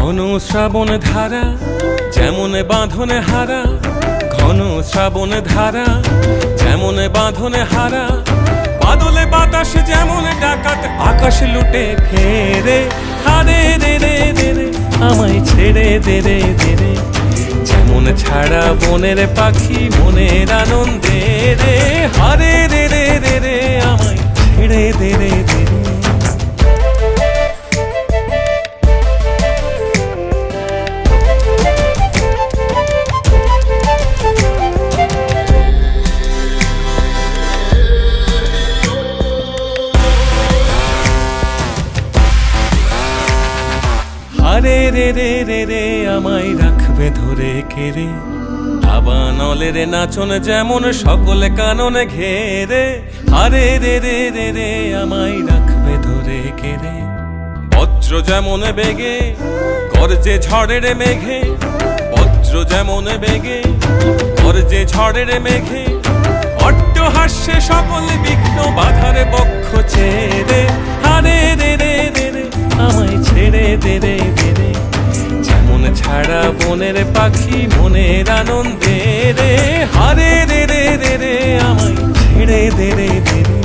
ঘন শ্রাবণ ধারা যেমন বাঁধনে হারা, ঘন শ্রাবণ ধারা যেমন বাঁধনে হারা, বাদলে বাতাস যেমন ডাকাত আকাশ লুটে ফেরে। হারে রে রে রে রে আমায় ছেড়ে দে রে দে রে, যেমন ছাড়া বনের পাখি মনের আনন্দে রে। হারে রে রে রে রে আমায় ছেড়ে দে রে দে রে। হারে রে রে রে রে আমায় রাখবে ধরে কেড়ে, দাবানলের নাচন যেমন সকলে কাননে ঘেরে। হারে রে রে রে রে আমায় রাখবে ধরে কেড়ে, বজ্র যেমন বেগে গর্জে ঝড়ের মেঘে, বজ্র যেমন বেগে গর্জে ঝড়ের মেঘে, অট্টহাস্যে সকল বিঘ্ন বাধারে বক্ষ ছেড়ে। হারে রে রে রে রে আমায় ছেড়ে দে রে দে রে, যেমন ছাড়া বনের পাখি মনের আনন্দে রে। হারে রে রে রে রে আমায় ছেড়ে দে রে দে রে।